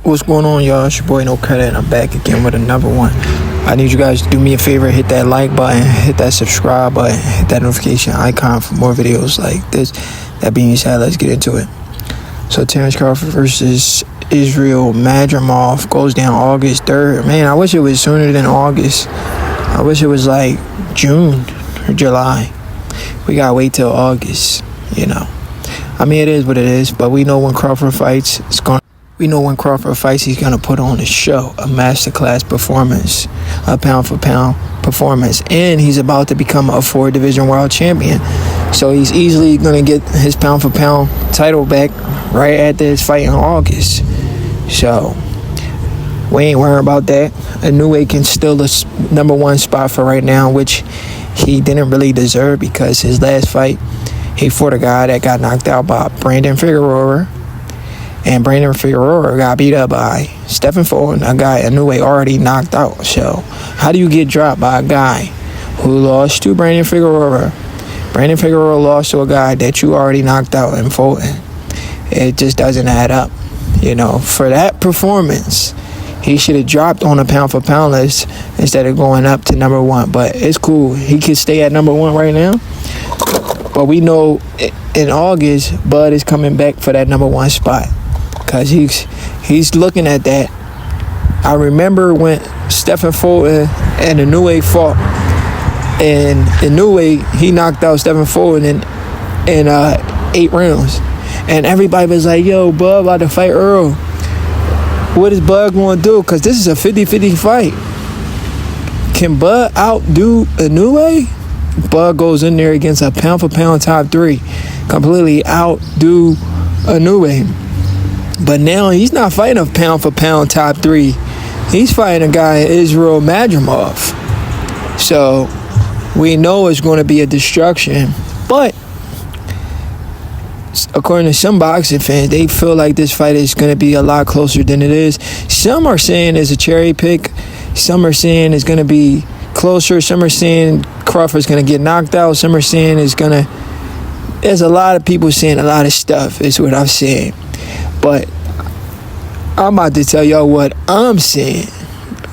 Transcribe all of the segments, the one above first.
What's going on, y'all? It's your boy No Credit, and I'm back again with another one. I need you guys to do me a favor, hit that like button, hit that subscribe button, hit that notification icon for more videos like this. That being said, let's get into it. So Terence Crawford versus Israel Madrimov goes down August 3rd. Man, I wish it was sooner than August. I wish it was like June or July. We gotta wait till August, you know. I mean, it is what it is, but we know when Crawford fights, he's gonna put on a show, a masterclass performance, a pound-for-pound performance, and he's about to become a 4-division world champion. So he's easily going to get his pound-for-pound title back right after his fight in August. So we ain't worried about that. Inoue can steal the number one spot for right now, which he didn't really deserve because his last fight, he fought a guy that got knocked out by Brandon Figueroa. And Brandon Figueroa got beat up by Stephen Fulton, a guy Inoue already knocked out. So how do you get dropped by a guy who lost to Brandon Figueroa? Brandon Figueroa lost to a guy that you already knocked out in Fulton. It just doesn't add up. You know, for that performance, he should have dropped on the pound-for-pound list instead of going up to number one. But it's cool. He could stay at number one right now. But we know in August, Bud is coming back for that number one spot. Because he's looking at that. I remember when Stephen Fulton and Inoue fought. And Inoue, he knocked out Stephen Fulton in 8 rounds. And everybody was like, yo, Bud about to fight Earl. What is Bud going to do? Because this is a 50-50 fight. Can Bud outdo Inoue? Bud goes in there against a pound-for-pound top 3. Completely outdo Inoue. But now he's not fighting a pound-for-pound top 3. He's fighting a guy, Israel Madrimov. So we know it's going to be a destruction. But according to some boxing fans, they feel like this fight is going to be a lot closer than it is. Some are saying it's a cherry pick. Some are saying it's going to be closer. Some are saying Crawford's going to get knocked out. Some are saying it's going to... There's a lot of people saying a lot of stuff, is what I'm saying. But I'm about to tell y'all what I'm saying.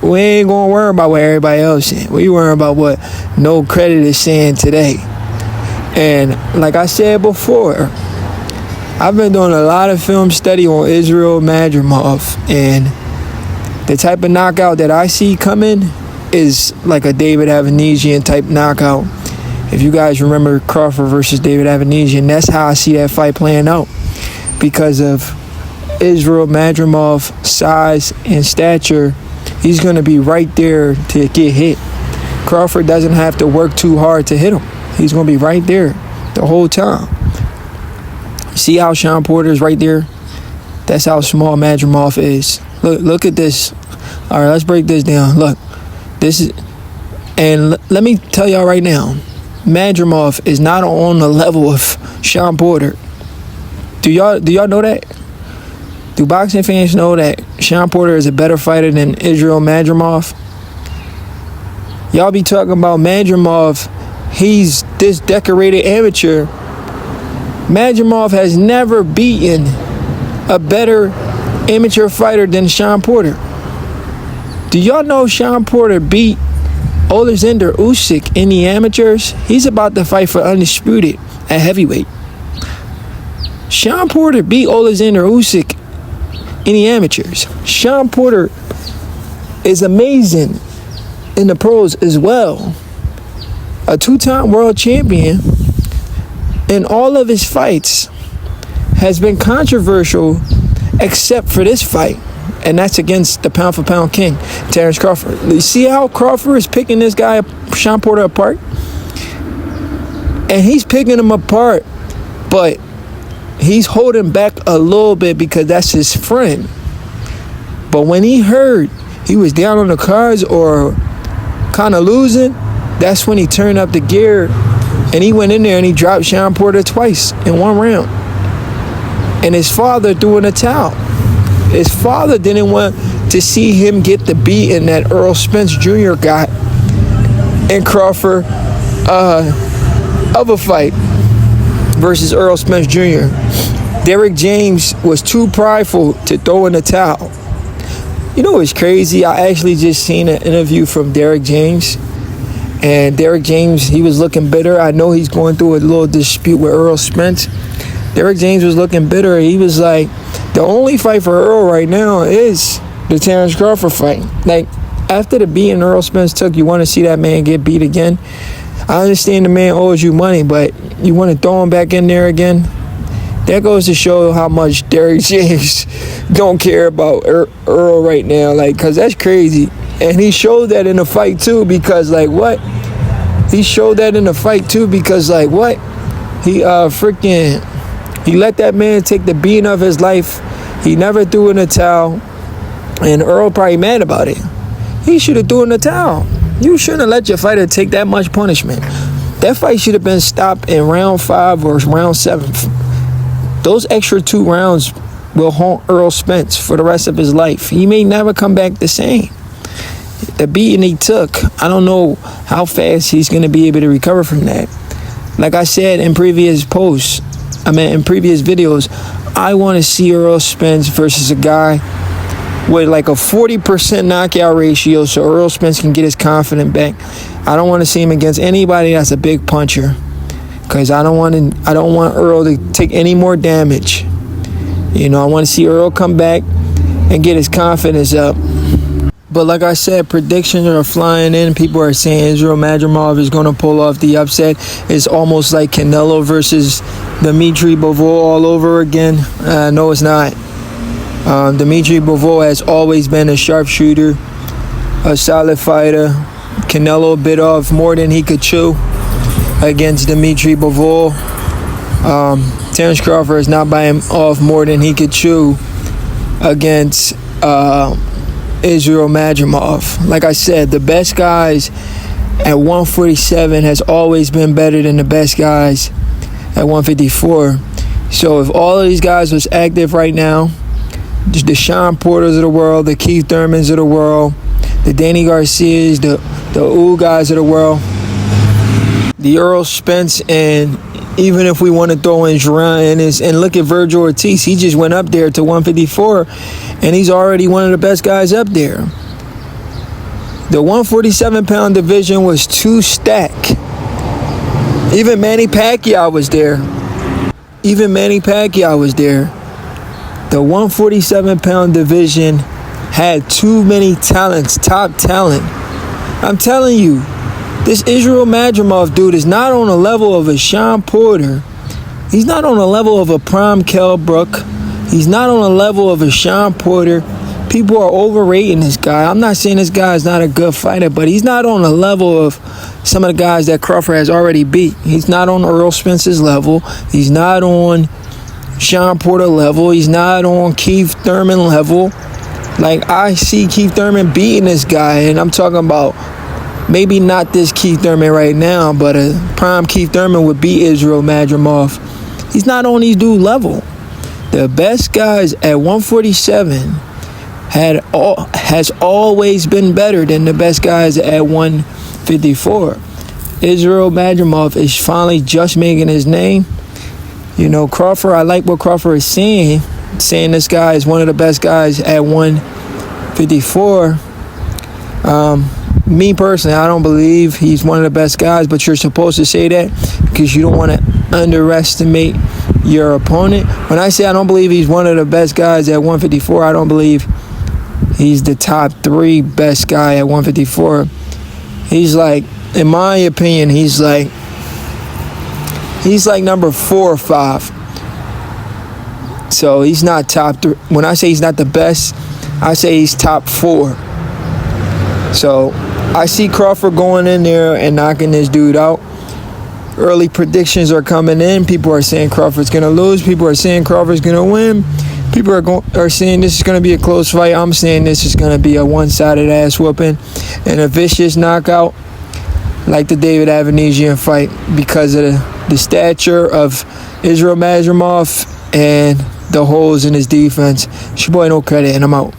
We ain't going to worry about what everybody else is saying. We worry about what No Credit is saying today. And like I said before, I've been doing a lot of film study on Israel Madrimov. And the type of knockout that I see coming is like a David Avanesian type knockout. If you guys remember Crawford versus David Avanesian, that's how I see that fight playing out. Because of Israel Madrimov size and stature, he's going to be right there to get hit. Crawford doesn't have to work too hard to hit him. He's going to be right there the whole time. See how Sean Porter's right there? That's how small Madrimov is. Look at this. All right, let's break this down. Look, this is, and let me tell y'all right now, Madrimov is not on the level of Sean Porter. Do y'all know that? Do boxing fans know that Sean Porter is a better fighter than Israel Madrimov? Y'all be talking about Madrimov. He's this decorated amateur. Madrimov has never beaten a better amateur fighter than Sean Porter. Do y'all know Sean Porter beat Alexander Usyk in the amateurs? He's about to fight for undisputed at heavyweight. Sean Porter beat Alexander Usyk in the amateurs. Sean Porter is amazing in the pros as well. A 2-time world champion. In all of his fights has been controversial except for this fight. And that's against the pound-for-pound king, Terence Crawford. You see how Crawford is picking this guy, Sean Porter, apart? And he's picking him apart, but he's holding back a little bit because that's his friend. But when he heard he was down on the cards or kind of losing, that's when he turned up the gear and he went in there and he dropped Sean Porter twice in 1 round. And his father threw in a towel. His father didn't want to see him get the beating that Earl Spence Jr. got in Crawford of a fight versus Earl Spence Jr. Derrick James was too prideful to throw in the towel. You know what's crazy? I actually just seen an interview from Derek James. And Derek James, he was looking bitter. I know he's going through a little dispute with Errol Spence. Derek James was looking bitter. He was like, the only fight for Errol right now is the Terence Crawford fight. Like, after the beating Errol Spence took, you want to see that man get beat again. I understand the man owes you money, but you want to throw him back in there again? That goes to show how much Derek James don't care about Earl right now, like, because that's crazy. And he showed that in the fight, too, because, like, what? He showed that in the fight, too, because, like, what? He let that man take the beating of his life. He never threw in the towel. And Earl probably mad about it. He should have threw in the towel. You shouldn't have let your fighter take that much punishment. That fight should have been stopped in round 5 or round 7. Those extra 2 rounds will haunt Errol Spence for the rest of his life. He may never come back the same. The beating he took, I don't know how fast he's going to be able to recover from that. Like I said in previous videos, I want to see Errol Spence versus a guy with like a 40% knockout ratio so Errol Spence can get his confidence back. I don't want to see him against anybody that's a big puncher, because I don't want Earl to take any more damage. You know, I want to see Earl come back and get his confidence up. But like I said, predictions are flying in. People are saying Israel Madrimov is going to pull off the upset. It's almost like Canelo versus Dimitri Bivol all over again. No, it's not. Dimitri Bivol has always been a sharpshooter, a solid fighter. Canelo bit off more than he could chew against Dimitri Bivol. Terence Crawford is not biting off more than he could chew against Israel Madrimov. Like I said, the best guys at 147 has always been better than the best guys at 154. So if all of these guys was active right now, the Sean Porters of the world, the Keith Thurmans of the world, the Danny Garcias, the AUG guys of the world, the Errol Spence, and even if we want to throw in Jerron and look at Virgil Ortiz, he just went up there to 154, and he's already one of the best guys up there. The 147-pound division was too stacked. Even Manny Pacquiao was there. The 147-pound division had too many talents, top talent. I'm telling you, this Israel Madrimov dude is not on the level of a Sean Porter. He's not on the level of a Prime Kell Brook. He's not on the level of a Sean Porter. People are overrating this guy. I'm not saying this guy is not a good fighter, but he's not on the level of some of the guys that Crawford has already beat. He's not on Errol Spence's level. He's not on Sean Porter level. He's not on Keith Thurman level. Like, I see Keith Thurman beating this guy, and I'm talking about maybe not this Keith Thurman right now, but a prime Keith Thurman would beat Israel Madrimov. He's not on these dude level. The best guys at 147 has always been better than the best guys at 154. Israel Madrimov is finally just making his name. You know, Crawford, I like what Crawford is saying this guy is one of the best guys at 154. Me personally, I don't believe he's one of the best guys, but you're supposed to say that because you don't want to underestimate your opponent. When I say I don't believe he's one of the best guys at 154, I don't believe he's the top 3 best guy at 154. He's like, in my opinion, he's like number 4 or 5. So he's not top 3. When I say he's not the best, I say he's top 4. So I see Crawford going in there and knocking this dude out. Early predictions are coming in. People are saying Crawford's going to lose. People are saying Crawford's going to win. People are saying this is going to be a close fight. I'm saying this is going to be a one-sided ass whooping and a vicious knockout like the David Avanesian fight because of the stature of Israel Madrimov and the holes in his defense. It's your boy No Credit, and I'm out.